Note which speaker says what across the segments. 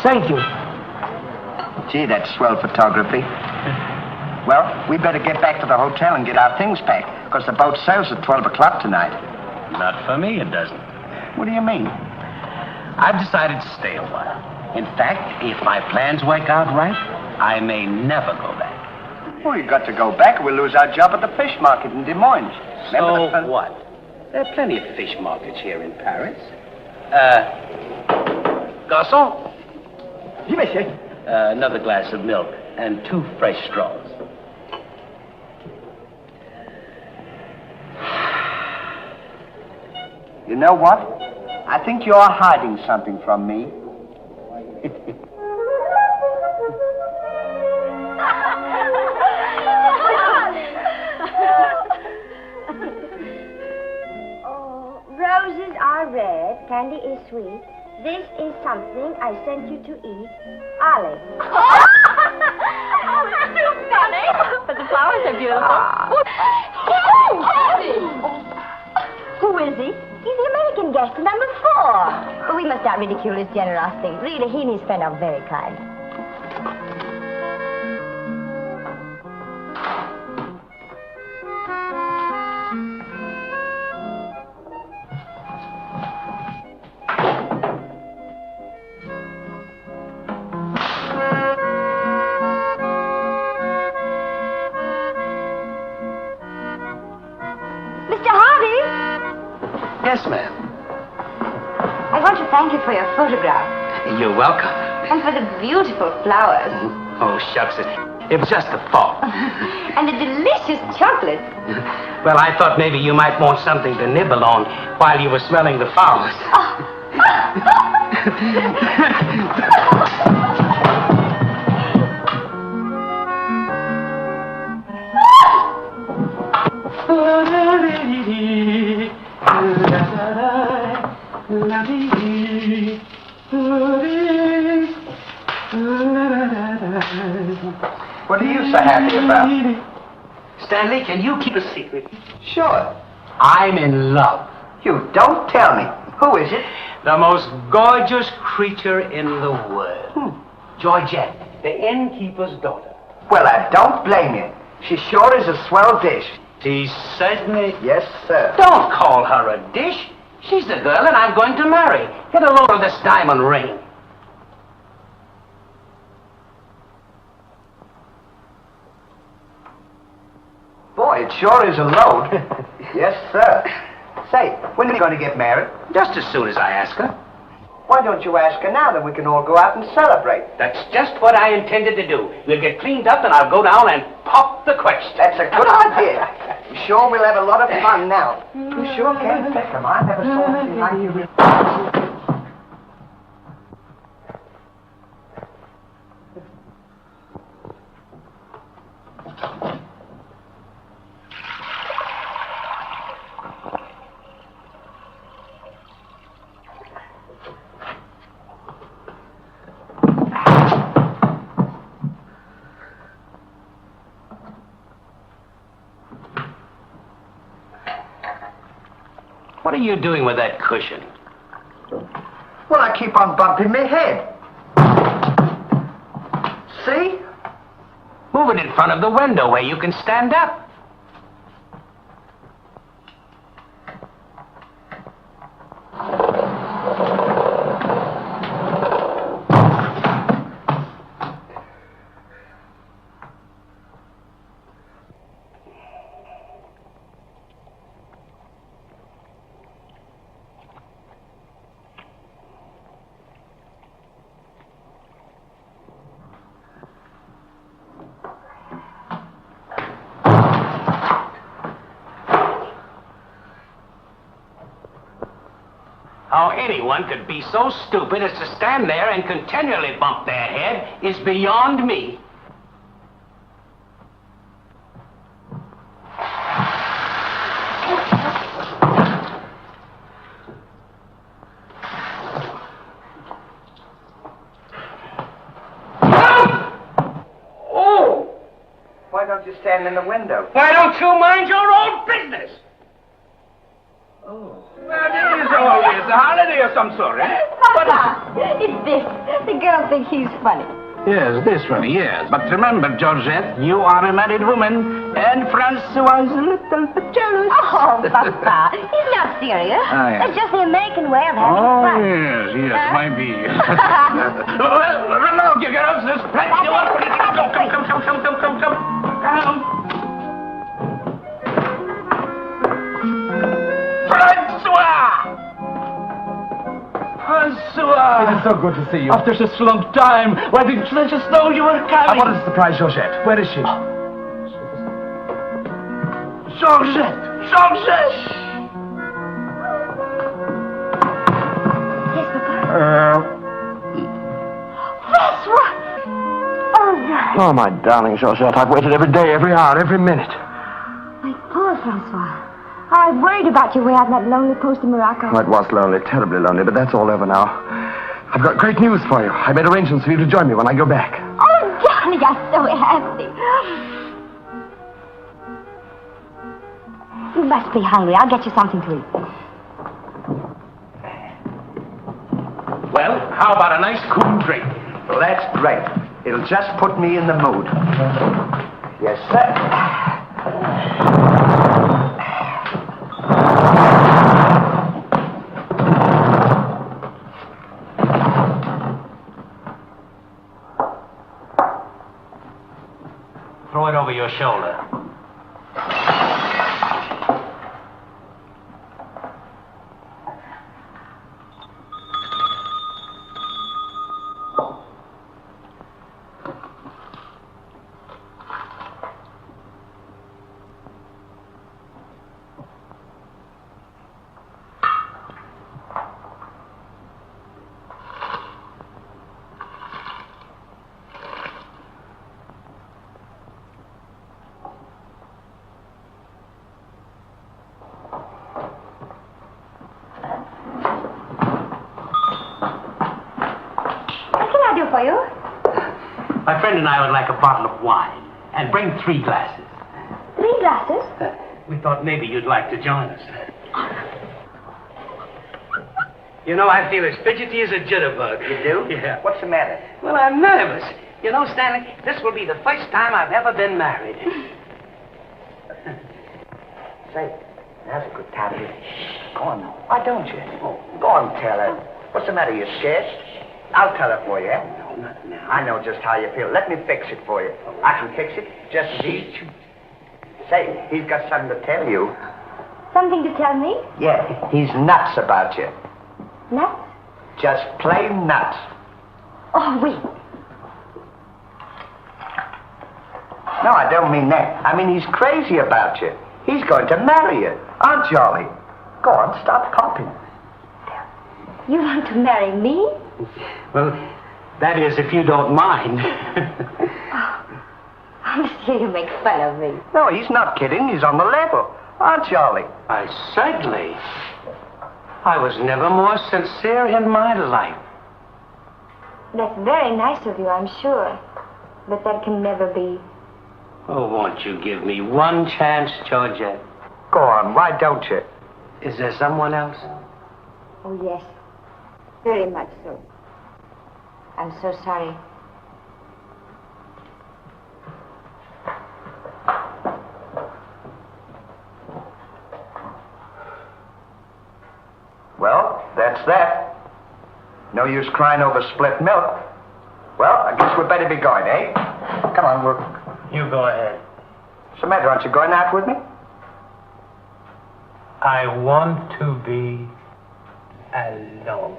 Speaker 1: Thank you.
Speaker 2: Gee, that's swell photography. Well, we better get back to the hotel and get our things packed, because the boat sails at 12 o'clock tonight.
Speaker 3: Not for me, it doesn't.
Speaker 2: What do you mean?
Speaker 3: I've decided to stay a while. In fact, if my plans work out right, I may never go back.
Speaker 2: Well, you've got to go back or we'll lose our job at the fish market in Des Moines.
Speaker 3: So what? There are plenty of fish markets here in Paris. Garçon?
Speaker 2: Oui, monsieur.
Speaker 3: Another glass of milk and 2 fresh straws.
Speaker 2: You know what? I think you're hiding something from me.
Speaker 4: Oh, roses are red, candy is sweet. This is something I sent you to eat. Olive.
Speaker 5: Oh, it's too funny. But the flowers are beautiful.
Speaker 4: Who is he? He's the American guest, number 4. But we must not ridicule his generosity. Really, he and his friend are very kind. Mr. Hardy?
Speaker 3: Yes, ma'am.
Speaker 4: I want to thank you for your photograph.
Speaker 3: You're welcome.
Speaker 4: And for the beautiful flowers.
Speaker 3: Oh, shucks. It was just a thought.
Speaker 4: And the delicious chocolate.
Speaker 3: Well, I thought maybe you might want something to nibble on while you were smelling the flowers.
Speaker 2: What are you so happy about?
Speaker 3: Stanley, can you keep a secret?
Speaker 2: Sure.
Speaker 3: I'm in love.
Speaker 2: You don't tell me. Who is it?
Speaker 3: The most gorgeous creature in the world. Georgette, the innkeeper's daughter.
Speaker 2: Well, I don't blame you. She sure is a swell dish.
Speaker 3: She's certainly...
Speaker 2: Yes, sir.
Speaker 3: Don't call her a dish. She's the girl that I'm going to marry. Get a load of this diamond ring.
Speaker 2: Boy, it sure is a load. Yes, sir. Say, when are you going to get married?
Speaker 3: Just as soon as I ask her.
Speaker 2: Why don't you ask her now, then we can all go out and celebrate?
Speaker 3: That's just what I intended to do. We'll get cleaned up and I'll go down and pop the question.
Speaker 2: That's a good idea. I'm sure we'll have a lot of fun now. You sure can pick 'em. I never saw anything like you.
Speaker 3: What are you doing with that cushion?
Speaker 2: Well, I keep on bumping my head. See?
Speaker 3: Move it in front of the window where you can stand up. How anyone could be so stupid as to stand there and continually bump their head is beyond me.
Speaker 2: Oh! Why don't you stand in the window?
Speaker 3: Why don't you mind your own business?
Speaker 2: Oh.
Speaker 6: Well, it is always a holiday of some sort, eh?
Speaker 4: It's this. The girls think he's funny.
Speaker 3: Yes, this one, yes. But remember, Georgette, you are a married woman, and Francois is a little bit jealous.
Speaker 4: Oh, Papa, he's not serious.
Speaker 3: Oh, yes.
Speaker 4: It's just the American way of having
Speaker 3: Oh,
Speaker 4: fun.
Speaker 3: yes, maybe. Well, look, you girls, there's plenty of... Come. Francois!
Speaker 1: It is so good to see you.
Speaker 3: After such a long time, why didn't you let us know you were coming?
Speaker 1: What a surprise, Georgette. Where is she?
Speaker 3: Georgette!
Speaker 4: Yes, Papa. Francois! Oh,
Speaker 1: Oh, my darling Georgette, I've waited every day, every hour, every minute.
Speaker 4: my poor Francois. I was worried about you way out in that lonely post in Morocco.
Speaker 1: Oh, it was lonely, terribly lonely, but that's all over now. I've got great news for you. I made arrangements for you to join me when I go back.
Speaker 4: Oh, darling, I'm so happy. You must be hungry. I'll get you something to eat.
Speaker 3: Well, how about a nice cool drink?
Speaker 2: Well, that's great. It'll just put me in the mood. Yes, sir.
Speaker 3: Throw it over your shoulder.
Speaker 4: For you?
Speaker 3: My friend and I would like a bottle of wine. And bring 3 glasses.
Speaker 4: 3 glasses?
Speaker 3: We thought maybe you'd like to join us. You know, I feel as fidgety as a jitterbug.
Speaker 2: You do?
Speaker 3: Yeah.
Speaker 2: What's the matter?
Speaker 3: Well, I'm nervous. You know, Stanley, this will be the first time I've ever been married.
Speaker 2: Say, now's a good time to... Go on now. Why don't you? Oh, go on, tell her. What's the matter? You scared? I'll tell her for you.
Speaker 3: No, not now.
Speaker 2: I know just how you feel. Let me fix it for you. I can fix it just as easy. Say, he's got something to tell you.
Speaker 4: Something to tell me?
Speaker 2: Yeah, he's nuts about you.
Speaker 4: Nuts?
Speaker 2: Just plain nuts.
Speaker 4: Oh, wait.
Speaker 2: No, I don't mean that. I mean he's crazy about you. He's going to marry you. Aren't you, Ollie? Go on, stop popping.
Speaker 4: You want to marry me?
Speaker 3: Well, that is, if you don't mind.
Speaker 4: Monsieur, you make fun of me.
Speaker 2: No, he's not kidding. He's on the level. Aren't you, Ollie?
Speaker 3: I certainly. I was never more sincere in my life.
Speaker 4: That's very nice of you, I'm sure. But that can never be.
Speaker 3: Oh, won't you give me one chance, Georgette?
Speaker 2: Go on, why don't you?
Speaker 3: Is there someone else?
Speaker 4: Oh, yes. Very much so. I'm so sorry.
Speaker 2: Well, that's that. No use crying over spilt milk. Well, I guess we'd better be going, eh? Come on, we'll...
Speaker 3: You go ahead.
Speaker 2: What's the matter? Aren't you going out with me?
Speaker 3: I want to be alone.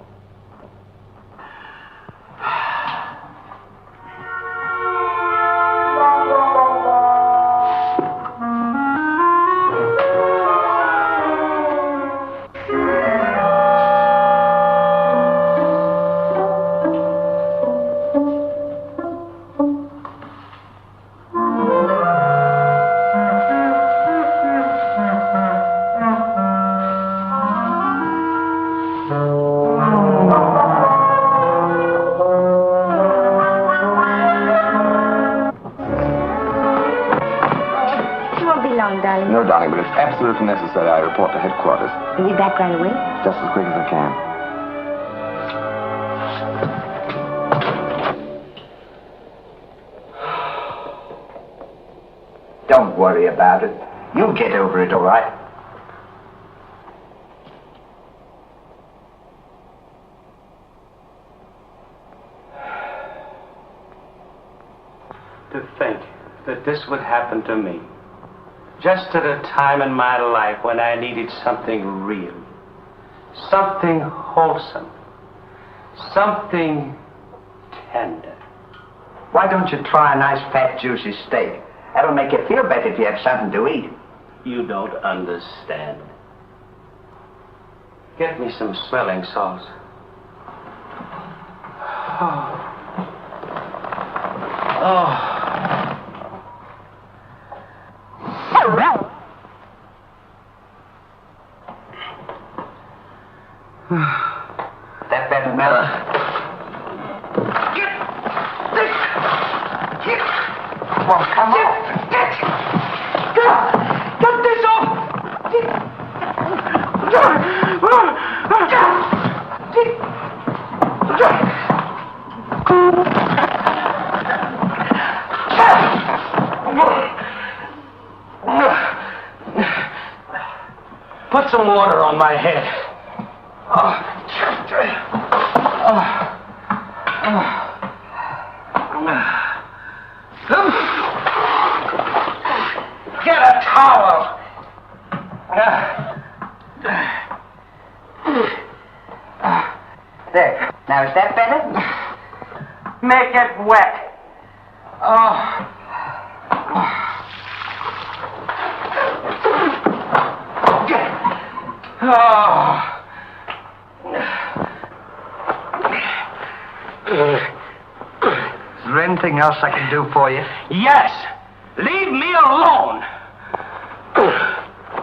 Speaker 1: No, darling, but it's absolutely necessary I report to headquarters.
Speaker 4: You'll be back right away?
Speaker 1: Just as quick as I can.
Speaker 2: Don't worry about it. You'll get over it, all right?
Speaker 3: To think that this would happen to me. Just at a time in my life when I needed something real. Something wholesome. Something tender.
Speaker 2: Why don't you try a nice, fat, juicy steak? That'll make you feel better if you have something to eat.
Speaker 3: You don't understand. Get me some smelling salts. Oh.
Speaker 2: That better, Mel? Well, come on.
Speaker 3: Get this off! Put some water on my head.
Speaker 2: Get a towel. There. Now, is that better?
Speaker 3: Make it wet. Oh.
Speaker 2: Is there anything else I can do for you?
Speaker 3: Yes. Leave me alone.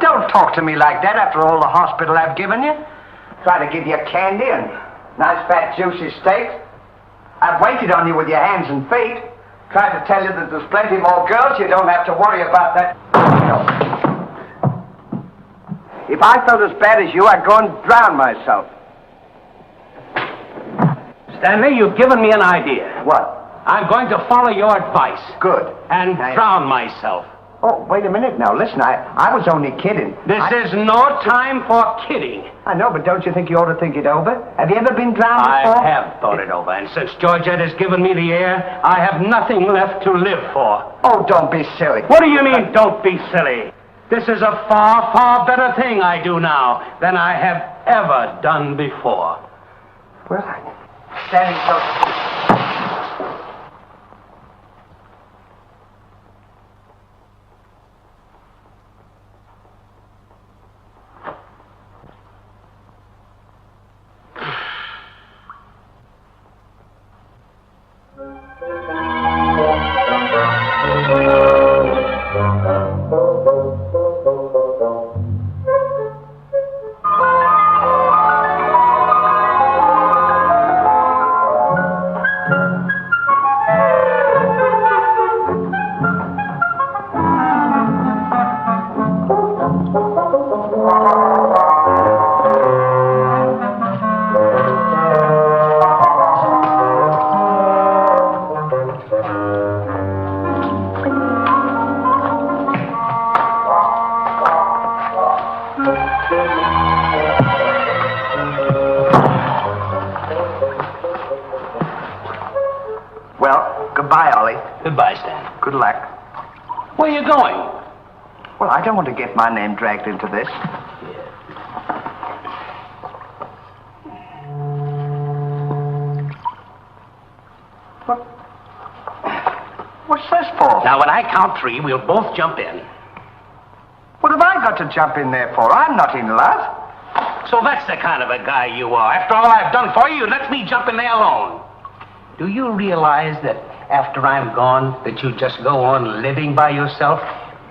Speaker 2: Don't talk to me like that after all the hospital I've given you. Try to give you candy and nice fat juicy steaks. I've waited on you with your hands and feet. Tried to tell you that there's plenty more girls. You don't have to worry about that. If I felt as bad as you, I'd go and drown myself.
Speaker 3: Stanley, you've given me an idea.
Speaker 2: What?
Speaker 3: I'm going to follow your advice.
Speaker 2: Good.
Speaker 3: And drown myself.
Speaker 2: Oh, wait a minute now. Listen, I was only kidding.
Speaker 3: This is no time for kidding.
Speaker 2: I know, but don't you think you ought to think it over? Have you ever been drowned before?
Speaker 3: I have thought it over, and since Georgette has given me the air, I have nothing left to live for.
Speaker 2: Oh, don't be silly.
Speaker 3: What do you mean, don't be silly? This is a far, far better thing I do now than I have ever done before.
Speaker 2: Well, I'm standing so... Goodbye, Ollie.
Speaker 3: Goodbye, Stan.
Speaker 2: Good luck.
Speaker 3: Where are you going?
Speaker 2: Well, I don't want to get my name dragged into this. What's this for?
Speaker 3: Now, when I count three, we'll both jump in.
Speaker 2: What have I got to jump in there for? I'm not in love.
Speaker 3: So that's the kind of a guy you are. After all I've done for you, let me jump in there alone. Do you realize that after I'm gone, that you just go on living by yourself?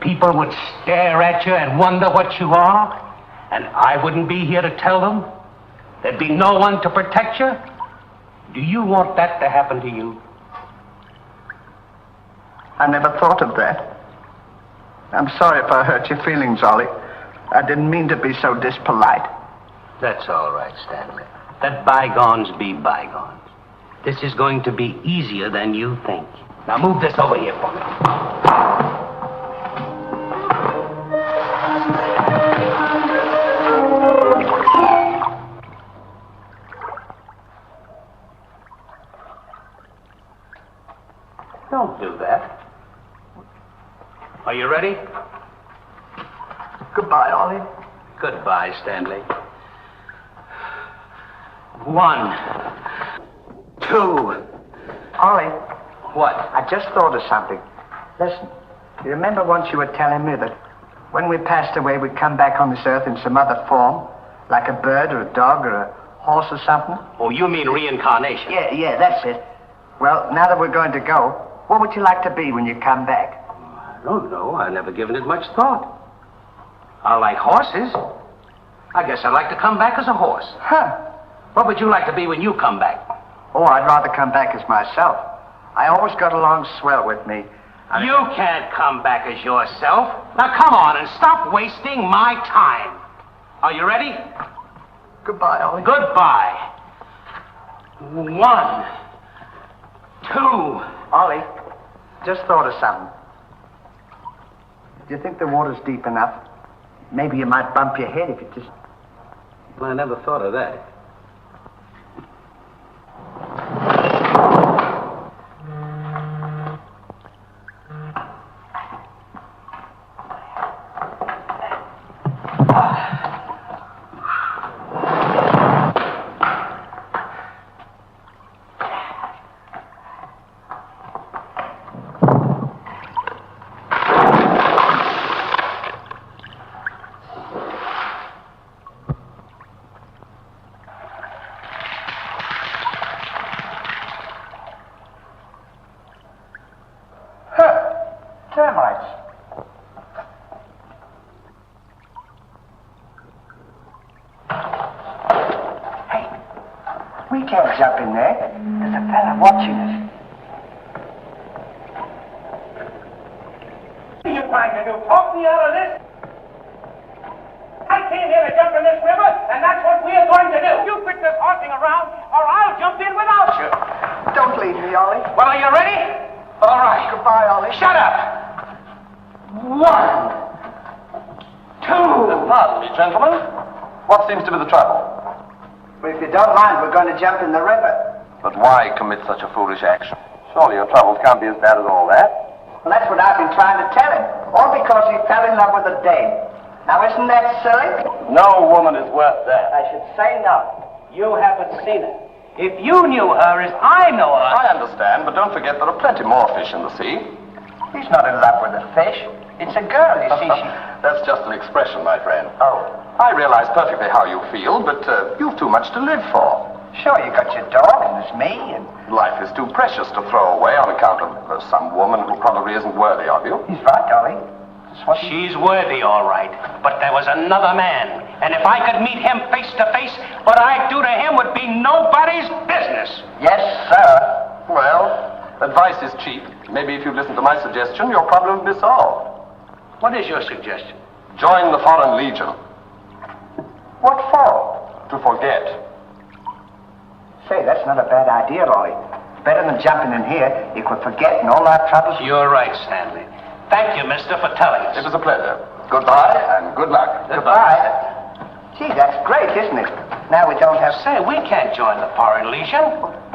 Speaker 3: People would stare at you and wonder what you are, and I wouldn't be here to tell them. There'd be no one to protect you. Do you want that to happen to you?
Speaker 2: I never thought of that. I'm sorry if I hurt your feelings, Ollie. I didn't mean to be so dispolite.
Speaker 3: That's all right, Stanley. Let bygones be bygones. This is going to be easier than you think. Now move this over here for me. Are you ready?
Speaker 2: Goodbye, Ollie.
Speaker 3: Goodbye, Stanley. 1, 2.
Speaker 2: Ollie,
Speaker 3: What?
Speaker 2: I just thought of something. Listen, you remember once you were telling me that when we passed away, we'd come back on this earth in some other form, like a bird or a dog or a horse or something?
Speaker 3: Oh, you mean reincarnation?
Speaker 2: Yeah, that's it. Well, now that we're going to go, what would you like to be when you come back?
Speaker 3: I don't know. I've never given it much thought. I like horses. I guess I'd like to come back as a horse.
Speaker 2: Huh.
Speaker 3: What would you like to be when you come back?
Speaker 2: Oh, I'd rather come back as myself. I always got along swell with me.
Speaker 3: You can't come back as yourself. Now, come on and stop wasting my time. Are you ready?
Speaker 2: Goodbye, Ollie.
Speaker 3: Goodbye. 1, 2.
Speaker 2: Ollie, just thought of something. Do you think the water's deep enough? Maybe you might bump your head if you just...
Speaker 3: Well, I never thought of that.
Speaker 2: Termites. Hey, we can't jump in there. There's a fella watching us.
Speaker 6: What are you trying to do? Talk me out of this? I came here to jump in this river, and that's what we are going to do. You quit this horsing around, or I'll jump in without you.
Speaker 2: Don't leave me, Ollie.
Speaker 3: Well, are you ready? All right.
Speaker 2: Goodbye, Ollie.
Speaker 3: Shut up. 1, 2.
Speaker 1: Pardon me, gentlemen. What seems to be the trouble?
Speaker 2: Well, if you don't mind, we're going to jump in the river.
Speaker 1: But why commit such a foolish action? Surely your troubles can't be as bad as all that.
Speaker 2: Well, that's what I've been trying to tell him. All because he fell in love with a dame. Now, isn't that silly?
Speaker 1: No woman is worth that.
Speaker 2: I should say not.
Speaker 3: You haven't seen her. If you knew her as I know her...
Speaker 1: I understand, but don't forget there are plenty more fish in the sea.
Speaker 2: He's not in love with a fish. It's a girl, you see.
Speaker 1: That's just an expression, my friend.
Speaker 2: Oh.
Speaker 1: I realize perfectly how you feel, but you've too much to live for.
Speaker 2: Sure, you got your dog, and there's me, and...
Speaker 1: Life is too precious to throw away on account of some woman who probably isn't worthy of you.
Speaker 2: He's right, Ollie. That's what
Speaker 3: She's worthy, all right. But there was another man. And if I could meet him face to face, what I'd do to him would be nobody's business.
Speaker 2: Yes, sir.
Speaker 1: Well, advice is cheap. Maybe if you listen to my suggestion, your problem will be solved.
Speaker 3: What is your suggestion?
Speaker 1: Join the Foreign Legion.
Speaker 2: What for?
Speaker 1: To forget.
Speaker 2: Say, that's not a bad idea, Ollie. Better than jumping in here. You could forget and all our troubles.
Speaker 3: You're right, Stanley. Thank you, mister, for telling us.
Speaker 1: It was a pleasure. Goodbye and good luck.
Speaker 2: Goodbye. Gee, that's great, isn't it? Now we don't have...
Speaker 3: Say, we can't join the Foreign Legion.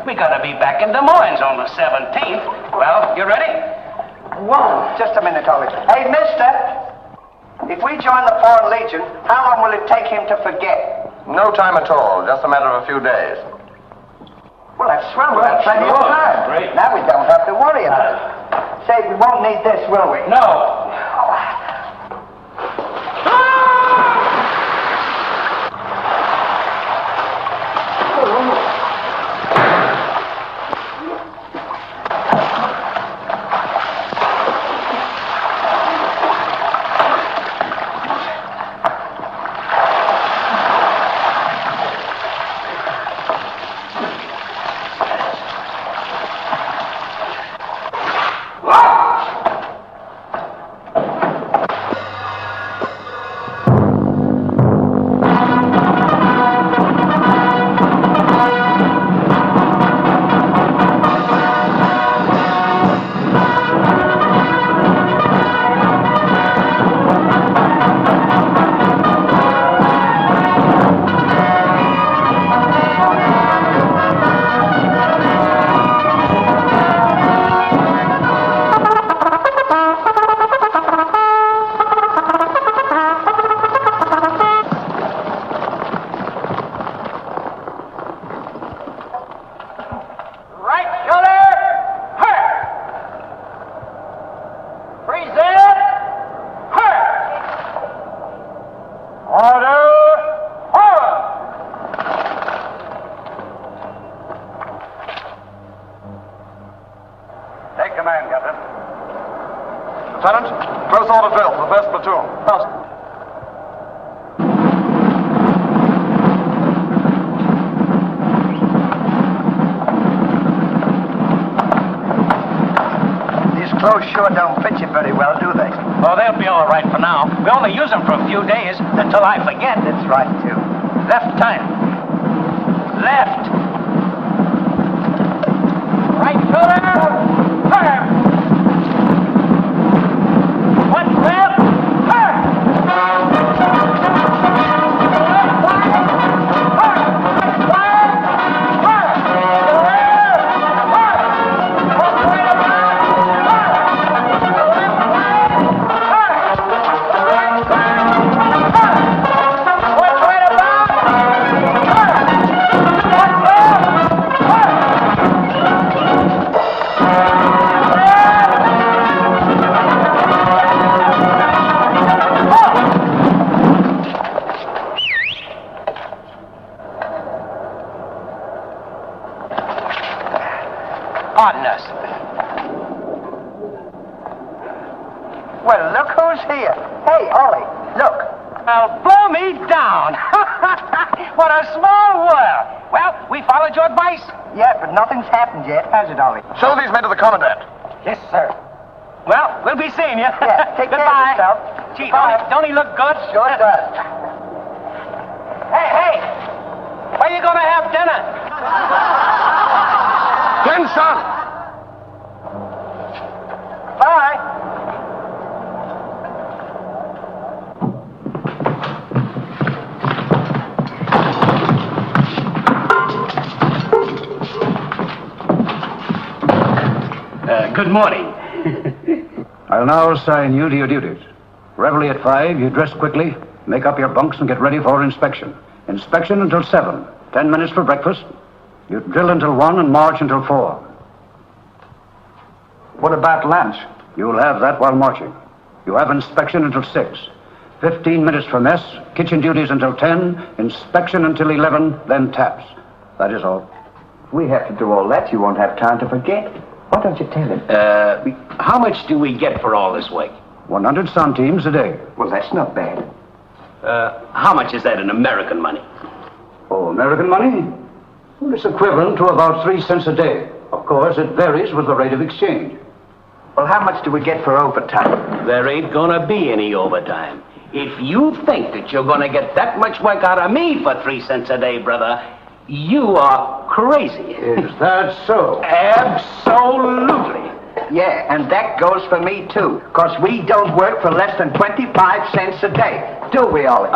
Speaker 3: We gotta be back in Des Moines on the 17th. Well, you ready? 1.
Speaker 2: Just a minute, Ollie. Hey, mister! If we join the Foreign Legion, how long will it take him to forget?
Speaker 1: No time at all. Just a matter of a few days.
Speaker 2: Well, that's swell. We'll have plenty of time.
Speaker 3: Great.
Speaker 2: Now we don't have to worry about it. Say, we won't need this, will we?
Speaker 3: No.
Speaker 1: Lieutenant. Close order drill for the first platoon.
Speaker 2: These clothes sure don't fit you very well, do they?
Speaker 3: Oh, they'll be all right for now. We only use them for a few days until I forget.
Speaker 2: That's right, too.
Speaker 3: Left turn. Left. Right shoulder. Turn. One left. Turn. Pardon us.
Speaker 2: Well, look who's here. Hey, Ollie, look.
Speaker 3: Well, blow me down. What a small world. Well, we followed your advice.
Speaker 2: Yeah, but nothing's happened yet, has it, Ollie?
Speaker 1: Show these men to the Commandant.
Speaker 3: Yes, sir. Well, we'll be seeing you.
Speaker 2: Yeah, take care of
Speaker 3: Goodbye.
Speaker 2: yourself.
Speaker 3: Gee,
Speaker 2: Bye.
Speaker 3: don't he look good?
Speaker 2: Sure does.
Speaker 3: Hey, where you gonna have dinner?
Speaker 1: Attention!
Speaker 2: Bye.
Speaker 3: Good morning.
Speaker 7: I'll now assign you to your duties. Reveille at 5, you dress quickly, make up your bunks, and get ready for inspection. Inspection until 7. 10 minutes for breakfast. You drill until 1 and march until 4.
Speaker 1: What about lunch?
Speaker 7: You'll have that while marching. You have inspection until 6. 15 minutes for mess, kitchen duties until 10, inspection until 11, then taps. That is all.
Speaker 2: If we have to do all that, you won't have time to forget. Why don't you tell him?
Speaker 3: How much do we get for all this work?
Speaker 7: 100 centimes a day.
Speaker 2: Well, that's not bad.
Speaker 3: How much is that in American money?
Speaker 7: Oh, American money? Well, it's equivalent to about 3 cents a day. Of course, it varies with the rate of exchange.
Speaker 2: Well, how much do we get for overtime?
Speaker 3: There ain't gonna be any overtime. If you think that you're gonna get that much work out of me for 3 cents a day, brother, you are crazy.
Speaker 7: Is that so?
Speaker 3: Absolutely.
Speaker 2: Yeah, and that goes for me, too. Because we don't work for less than 25 cents a day. Do we, Ollie?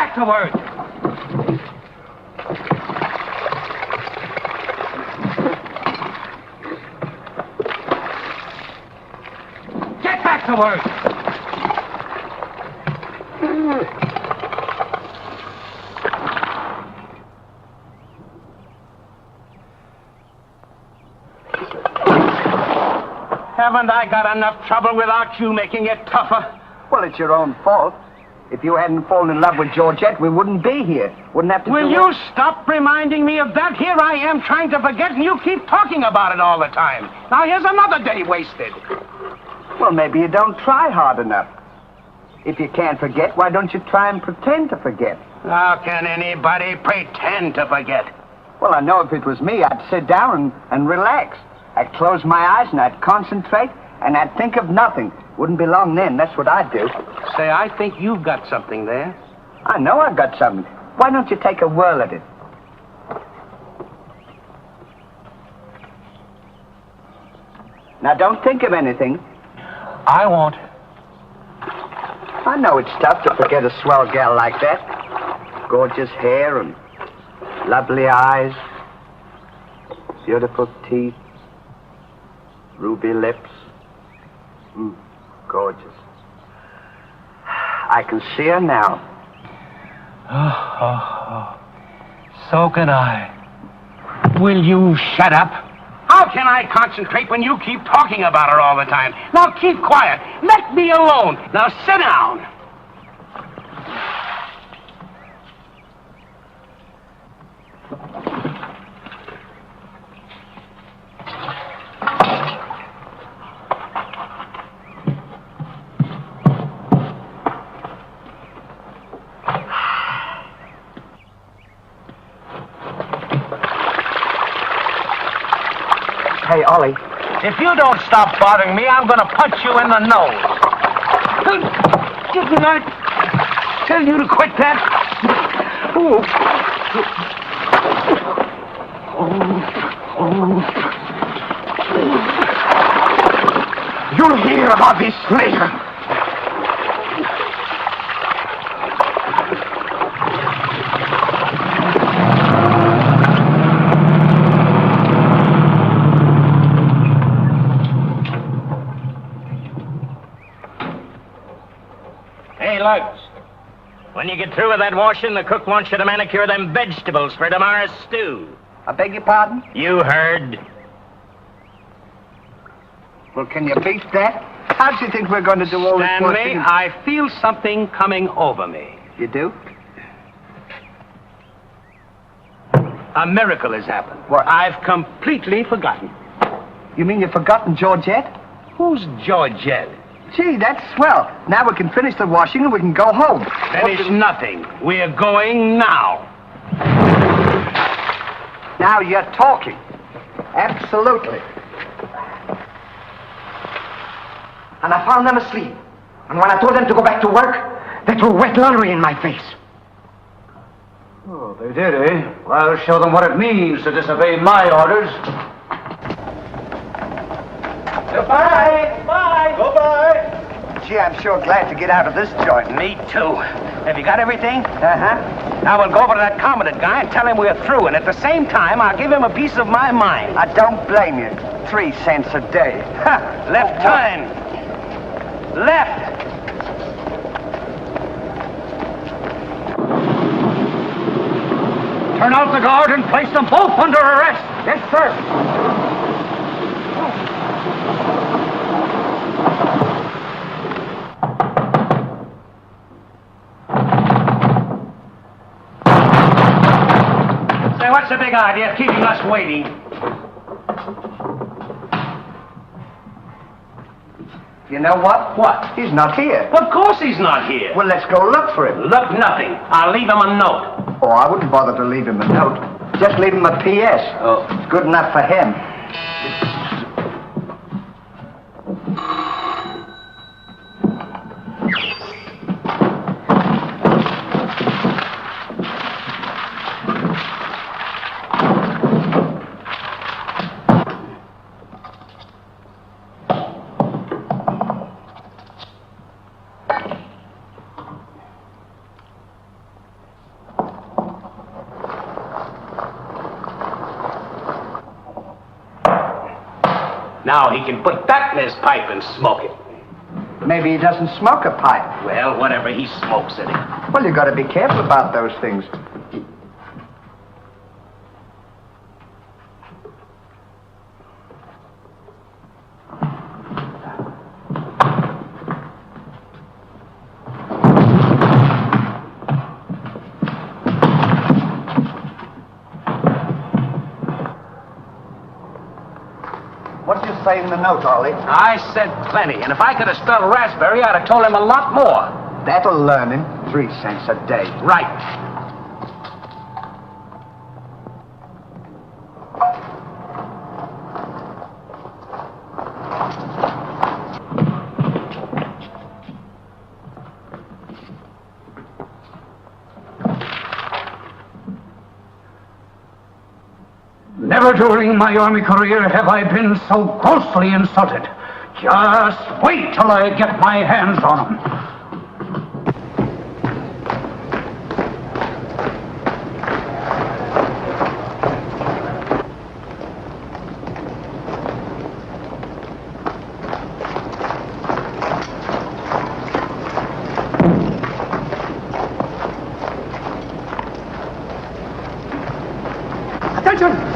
Speaker 3: back to work. Get back to work. Haven't I got enough trouble without you making it tougher?
Speaker 2: Well, it's your own fault. If you hadn't fallen in love with Georgette, we wouldn't be here. Wouldn't have to
Speaker 3: Will you stop reminding me of that? Here I am trying to forget, and you keep talking about it all the time. Now here's another day wasted.
Speaker 2: Well, maybe you don't try hard enough. If you can't forget, why don't you try and pretend to forget?
Speaker 3: How can anybody pretend to forget?
Speaker 2: Well, I know if it was me, I'd sit down and relax. I'd close my eyes and I'd concentrate and I'd think of nothing. Wouldn't be long then. That's what I'd do.
Speaker 3: Say, I think you've got something there.
Speaker 2: I know I've got something. Why don't you take a whirl at it? Now, don't think of anything.
Speaker 3: I won't.
Speaker 2: I know it's tough to forget a swell gal like that. Gorgeous hair and lovely eyes, beautiful teeth, ruby lips. Gorgeous. I can see her now.
Speaker 3: So can I. Will you shut up? How can I concentrate when you keep talking about her all the time? Now keep quiet. Let me alone. Now sit down.
Speaker 2: Hey, Ollie.
Speaker 3: If you don't stop bothering me, I'm going to punch you in the nose. Didn't I tell you to quit that?
Speaker 1: You'll hear about this later.
Speaker 3: Hey, Lugs. When you get through with that washing, the cook wants you to manicure them vegetables for tomorrow's stew.
Speaker 2: I beg your pardon?
Speaker 3: You heard.
Speaker 2: Well, can you beat that? How do you think we're going to do all this
Speaker 3: Stanley,
Speaker 2: washing?
Speaker 3: I feel something coming over me.
Speaker 2: You do?
Speaker 3: A miracle has happened.
Speaker 2: What?
Speaker 3: I've completely forgotten.
Speaker 2: You mean you've forgotten Georgette?
Speaker 3: Who's Georgette?
Speaker 2: Gee, that's swell. Now we can finish the washing and we can go home.
Speaker 3: Finish nothing. We're going now.
Speaker 2: Now you're talking. Absolutely.
Speaker 1: And I found them asleep. And when I told them to go back to work, they threw wet laundry in my face.
Speaker 7: Oh, they did, eh? Well, I'll show them what it means to disobey my orders.
Speaker 2: Goodbye. Bye. Goodbye. Gee, I'm sure glad to get out of this joint.
Speaker 3: Me too. Have you got everything?
Speaker 2: Uh-huh.
Speaker 3: Now we'll go over to that commandant guy and tell him we're through, and at the same time, I'll give him a piece of my mind.
Speaker 2: I don't blame you. 3 cents a day.
Speaker 3: Ha! Left turn. Left.
Speaker 7: Turn out the guard and place them both under arrest.
Speaker 2: Yes, sir.
Speaker 3: Say, what's the big idea of keeping us waiting?
Speaker 2: You know what?
Speaker 3: What?
Speaker 2: He's not here.
Speaker 3: Of course he's not here.
Speaker 2: Well, let's go look for him.
Speaker 3: Look, nothing. I'll leave him a note.
Speaker 2: Oh, I wouldn't bother to leave him a note. Just leave him a P.S.
Speaker 3: Oh.
Speaker 2: It's good enough for him.
Speaker 3: Now he can put that in his pipe and smoke it.
Speaker 2: Maybe he doesn't smoke a pipe.
Speaker 3: Well, whatever, he smokes it.
Speaker 2: Well, you gotta be careful about those things. What did you say in the note, Ollie?
Speaker 3: I said plenty, and if I could have spelled raspberry, I'd have told him a lot more.
Speaker 2: That'll learn him. 3 cents a day.
Speaker 3: Right.
Speaker 7: Never during my army career have I been so grossly insulted. Just wait till I get my hands on him.
Speaker 1: Attention!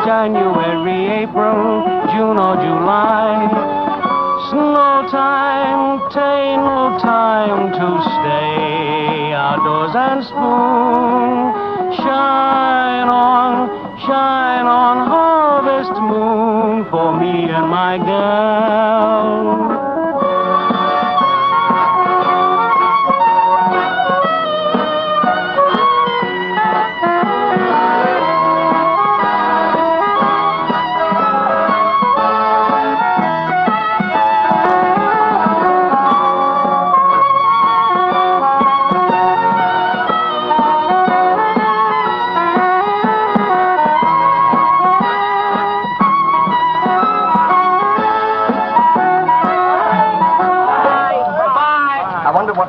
Speaker 8: January, April, June or July. Snow time, ta'in't no time to stay outdoors and spoon. Shine on, harvest moon for me and my girl.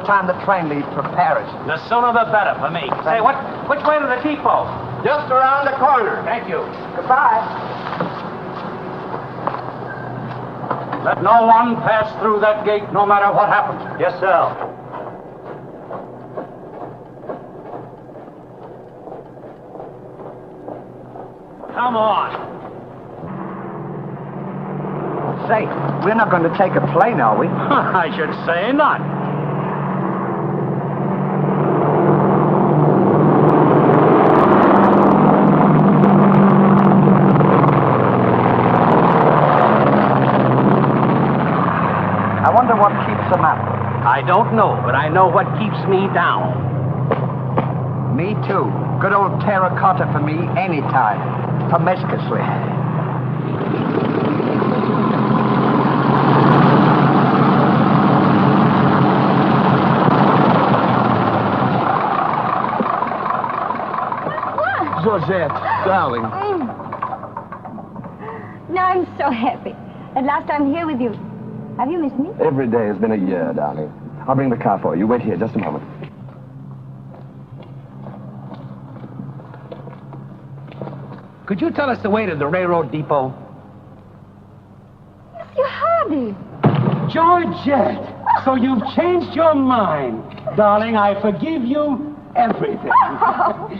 Speaker 2: Time the train leaves for Paris.
Speaker 3: The sooner the better for me. Say, which way to the depot?
Speaker 2: Just around the corner.
Speaker 3: Thank you.
Speaker 2: Goodbye.
Speaker 7: Let no one pass through that gate, no matter what happens.
Speaker 3: Yes, sir. Come on.
Speaker 2: Say, we're not going to take a plane, are we?
Speaker 7: I should say not.
Speaker 2: I wonder what keeps them up.
Speaker 3: I don't know, but I know what keeps me down.
Speaker 2: Me too. Good old terracotta for me anytime. Promiscuously.
Speaker 9: Georgette, darling.
Speaker 4: Now I'm so happy. At last I'm here with you. Have you missed me?
Speaker 9: Every day has been a year, darling. I'll bring the car for you. Wait here just a moment.
Speaker 3: Could you tell us the way to the railroad depot?
Speaker 4: Monsieur Hardy.
Speaker 8: Georgette, so you've changed your mind. Darling, I forgive you everything.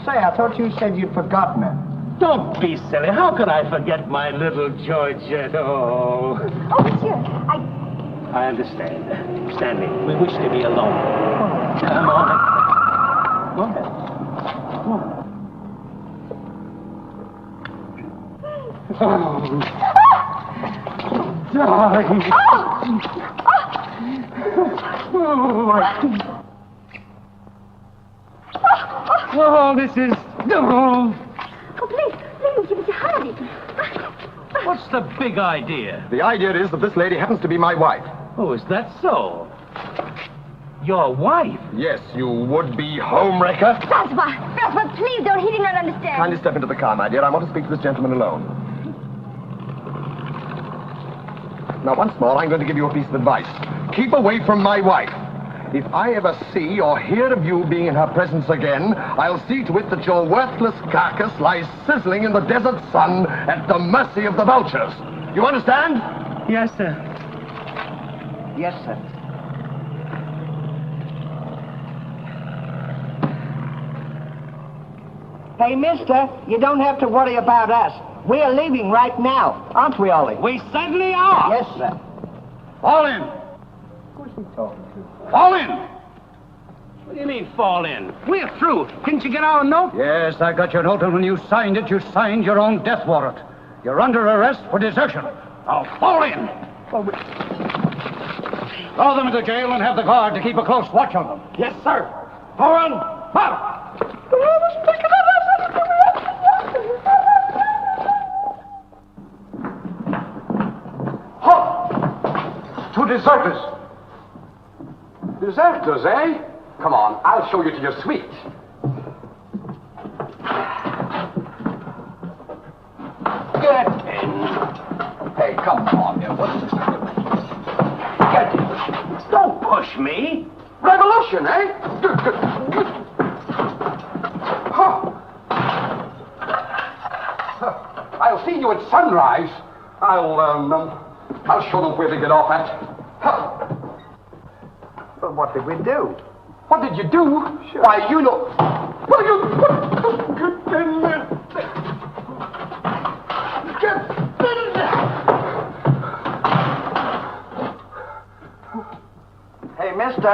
Speaker 2: Say, I thought you said you'd forgotten her.
Speaker 8: Don't be silly. How could I forget my little Georgette? Oh.
Speaker 4: Oh, monsieur,
Speaker 8: I understand. Stanley, we wish to be alone. Come on. Go ahead. Come on. Oh. Darling. Oh, this is... Oh.
Speaker 4: Oh, please, Mr. Hardy.
Speaker 8: What's the big idea?
Speaker 9: The idea is that this lady happens to be my wife.
Speaker 8: Oh, is that so? Your wife?
Speaker 9: Yes, you would-be homewrecker.
Speaker 4: Jasper, please don't. He did not understand.
Speaker 9: Kindly step into the car, my dear. I want to speak to this gentleman alone. Now, once more, I'm going to give you a piece of advice. Keep away from my wife. If I ever see or hear of you being in her presence again, I'll see to it that your worthless carcass lies sizzling in the desert sun at the mercy of the vultures. You understand?
Speaker 8: Yes, sir.
Speaker 2: Yes, sir. Hey, mister, you don't have to worry about us. We're leaving right now, aren't we, Ollie?
Speaker 8: We certainly are.
Speaker 2: Yes, sir.
Speaker 8: Fall in.
Speaker 2: Who's he talking to?
Speaker 8: Fall in. What do you mean, fall in? We're through. Didn't you get our note?
Speaker 7: Yes, I got your note, and when you signed it, you signed your own death warrant. You're under arrest for desertion. Now, fall in. Throw them into jail and have the guard to keep a close watch on them.
Speaker 8: Yes, sir. Foreign, out.
Speaker 10: Two deserters. Deserters, eh? Come on, I'll show you to your suite. Get in. Hey, come on, you. What's this? Get in.
Speaker 8: Don't push me.
Speaker 10: Revolution, eh? Good. Huh. I'll see you at sunrise. I'll show them where to get off at. Huh.
Speaker 2: Well, what did we do?
Speaker 10: What did you do? Sure. Why, you know... Well, you... Get in there. Get in there.
Speaker 2: Hey, mister.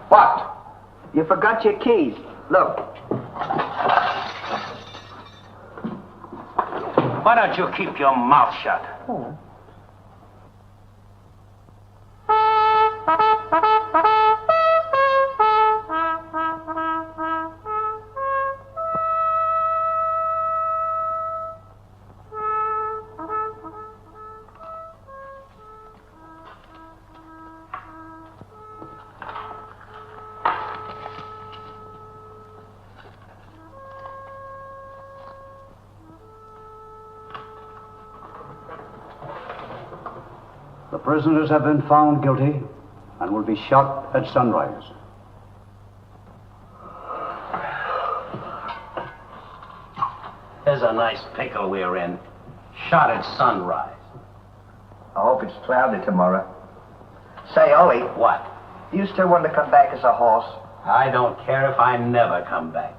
Speaker 10: What?
Speaker 2: You forgot your keys. Look.
Speaker 8: Why don't you keep your mouth shut?
Speaker 2: Oh.
Speaker 7: The prisoners have been found guilty and will be shot at sunrise.
Speaker 8: There's a nice pickle we're in. Shot at sunrise.
Speaker 2: I hope it's cloudy tomorrow. Say, Ollie.
Speaker 8: What?
Speaker 2: Do you still want to come back as a horse?
Speaker 8: I don't care if I never come back.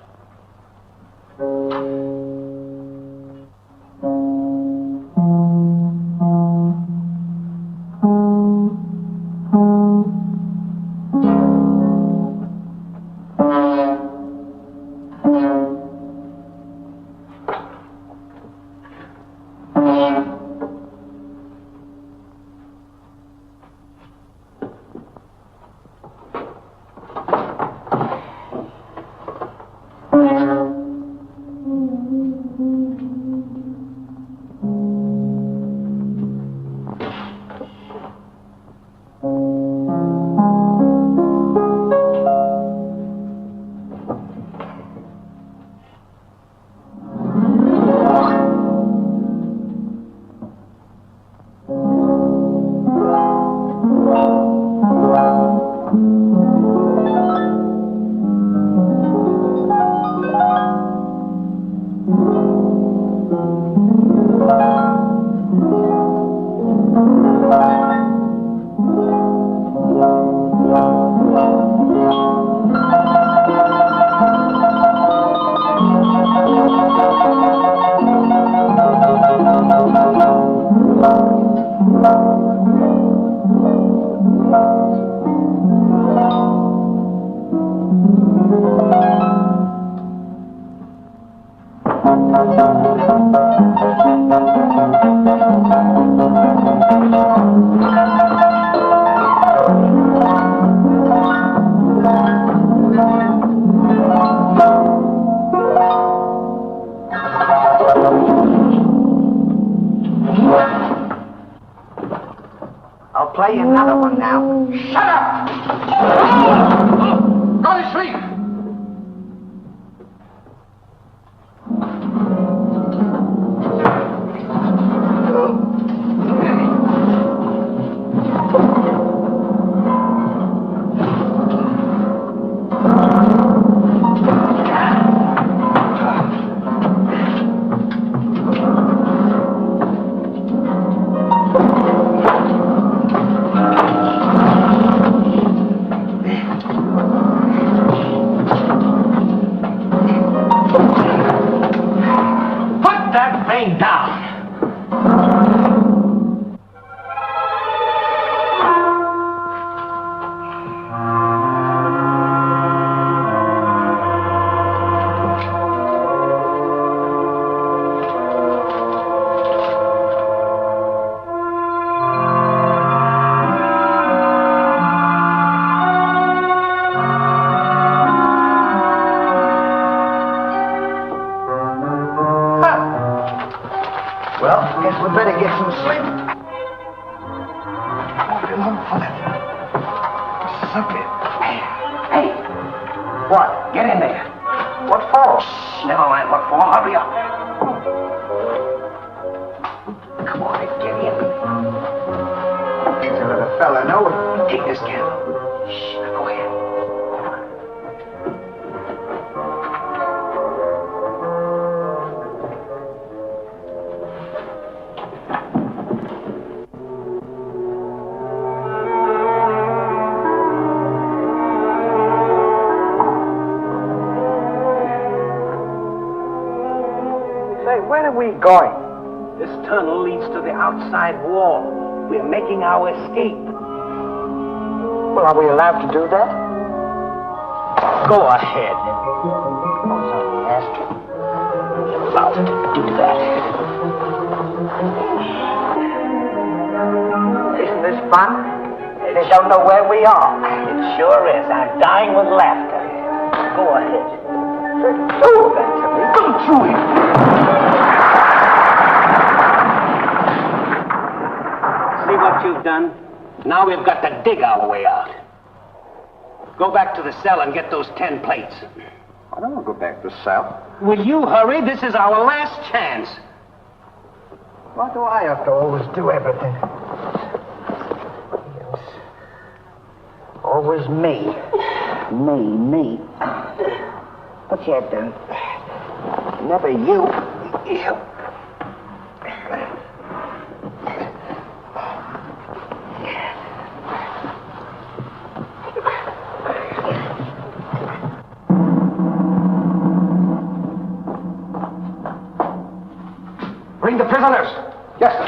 Speaker 2: I'll play you another one now. Shut up! Go to sleep! We better get some sleep. Won't be long for that. Something. Hey. What? Get in there. What for? Shh, never mind what for. Hurry up. Come on, get in. So let a fella know. Take this candle. Shh, go ahead. Where are we going?
Speaker 3: This tunnel leads to the outside wall. We're making our escape.
Speaker 2: Well, are we allowed to do that?
Speaker 3: Go ahead.
Speaker 2: Who's only asking?
Speaker 3: You're allowed to do that.
Speaker 2: Isn't this fun? They don't know where we are.
Speaker 3: It sure is. I'm dying with laughter. Go ahead.
Speaker 2: Do that to me. Come through it.
Speaker 3: See what you've done? Now we've got to dig our way out. Go back to the cell and get those 10 plates.
Speaker 9: I don't want to go back to the cell.
Speaker 3: Will you hurry? This is our last chance.
Speaker 2: Why do I have to always do everything? Yes. Always me. Me. But yet, never you.
Speaker 1: Bring the prisoners.
Speaker 9: Yes, sir.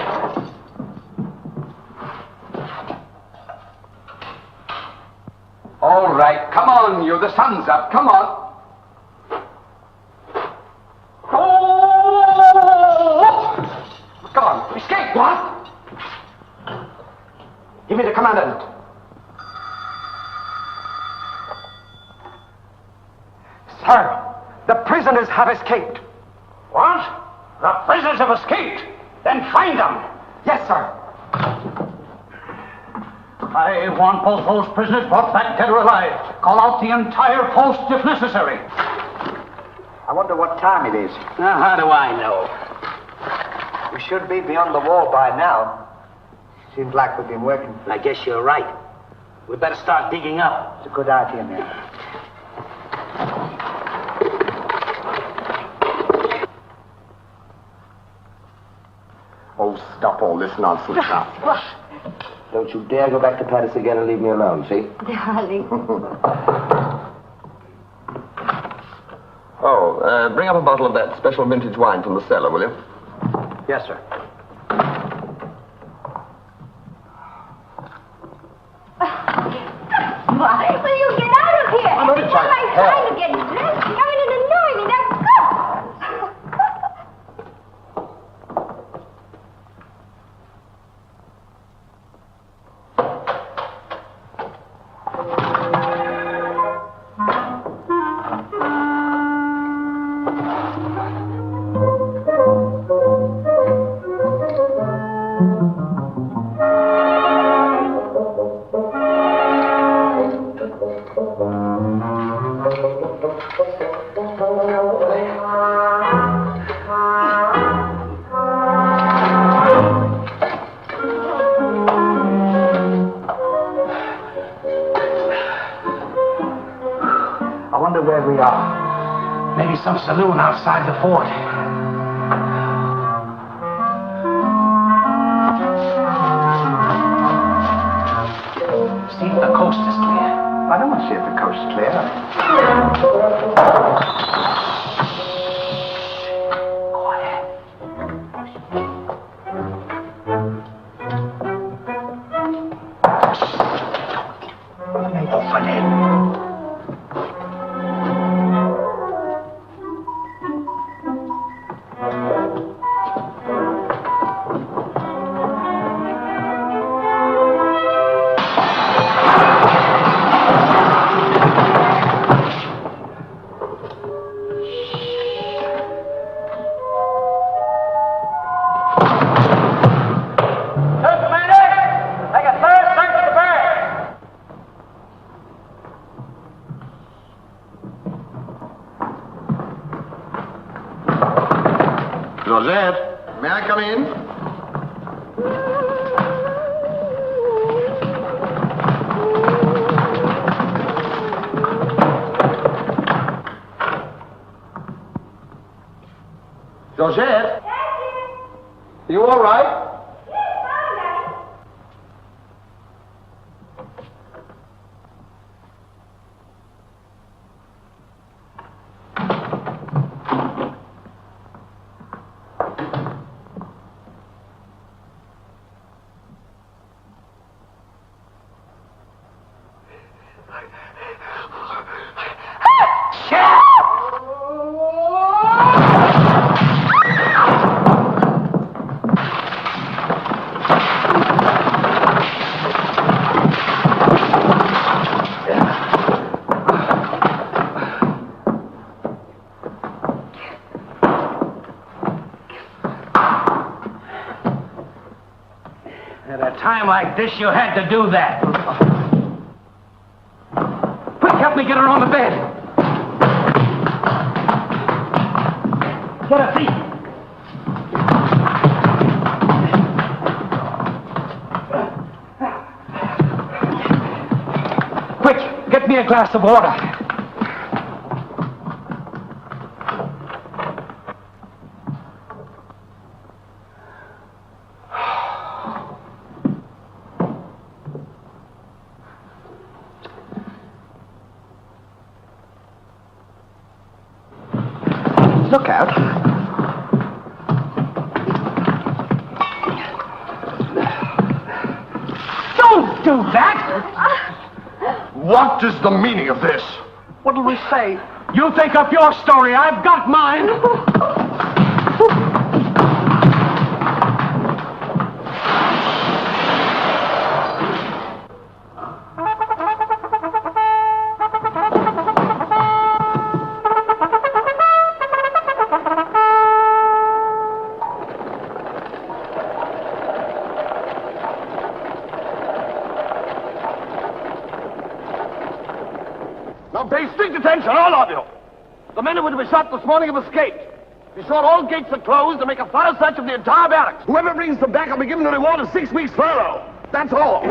Speaker 10: All right, come on, you. The sun's up. Come on.
Speaker 1: Come on. Escape. What? Give me the commandant. Sir, the prisoners have escaped.
Speaker 3: What? The prisoners have escaped. Then find them.
Speaker 1: Yes, sir.
Speaker 7: I want both those prisoners brought back dead or alive. Call out the entire post if necessary.
Speaker 2: I wonder what time it is.
Speaker 3: Now, how do I know?
Speaker 2: We should be beyond the wall by now. Seems like we've been working.
Speaker 3: I guess you're right. We better start digging up.
Speaker 2: It's a good idea, man.
Speaker 9: Oh, stop all this nonsense now.
Speaker 11: Don't you dare go back to Paris again and leave me alone, see?
Speaker 4: Darling.
Speaker 9: Oh, bring up a bottle of that special vintage wine from the cellar, will you?
Speaker 2: Yes, sir.
Speaker 4: Why? Will you get out of here?
Speaker 9: I'm only trying to
Speaker 4: I'm trying to get dressed. You're coming in and annoying me. Now go!
Speaker 2: I wonder where we are.
Speaker 3: Maybe some saloon outside the fort. See if the coast is clear.
Speaker 2: I don't want to see if the coast is clear.
Speaker 9: Rosette, may I come in? Georgette? You all right?
Speaker 3: At a time like this, you had to do that. Quick, help me get her on the bed. Get her feet. Quick, get me a glass of water.
Speaker 2: Look out.
Speaker 3: Don't do that!
Speaker 9: What is the meaning of this?
Speaker 2: What'll we say?
Speaker 3: You think up your story. I've got mine.
Speaker 9: Now pay strict attention, all of you. The men who were to be shot this morning have escaped. Be sure all gates are closed and make a thorough search of the entire barracks. Whoever brings them back will be given a reward of 6 weeks' furlough. That's all.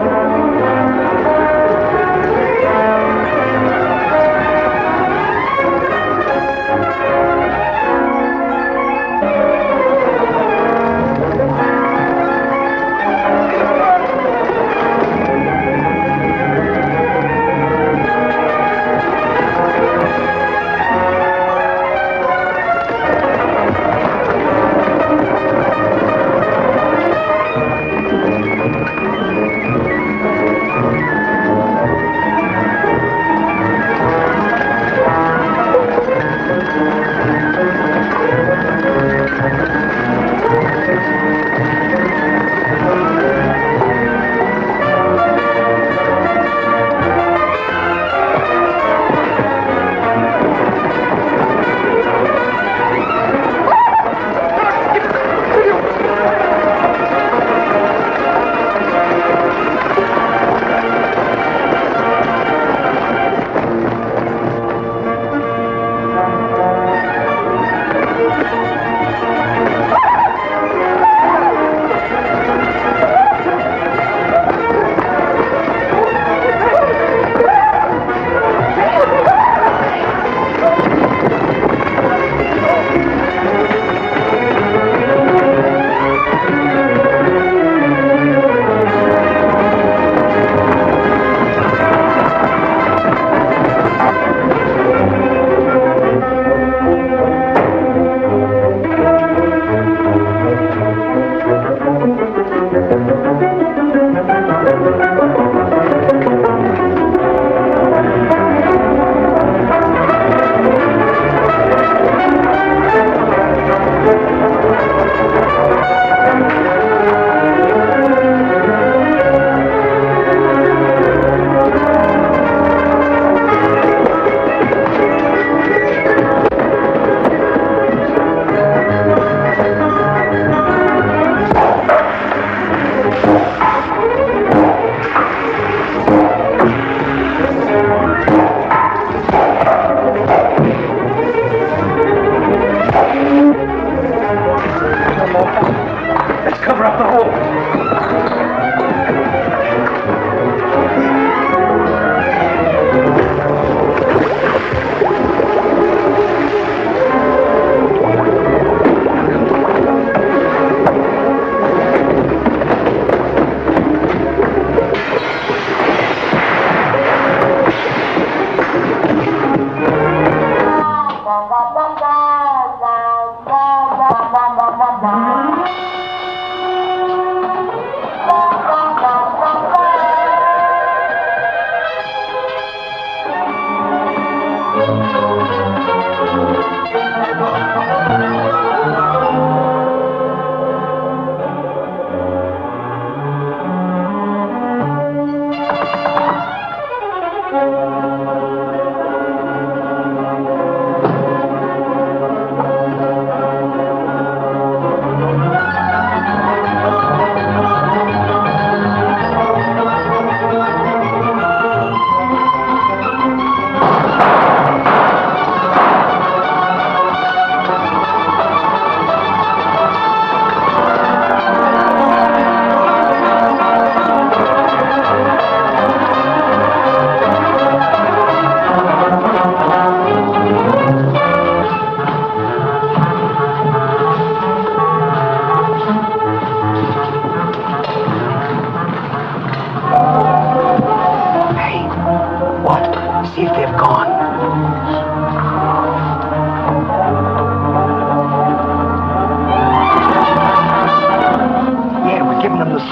Speaker 6: Let's cover up the hole.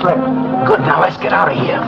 Speaker 3: slip. Good, now let's get out of here.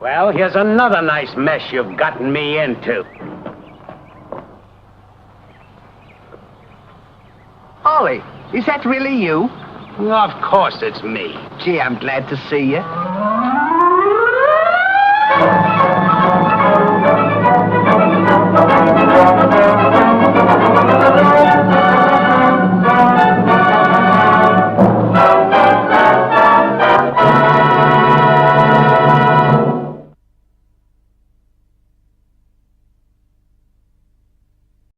Speaker 3: Well, here's another nice mess you've gotten me into.
Speaker 2: Ollie, is that really you?
Speaker 3: Of course it's me.
Speaker 2: Gee, I'm glad to see you.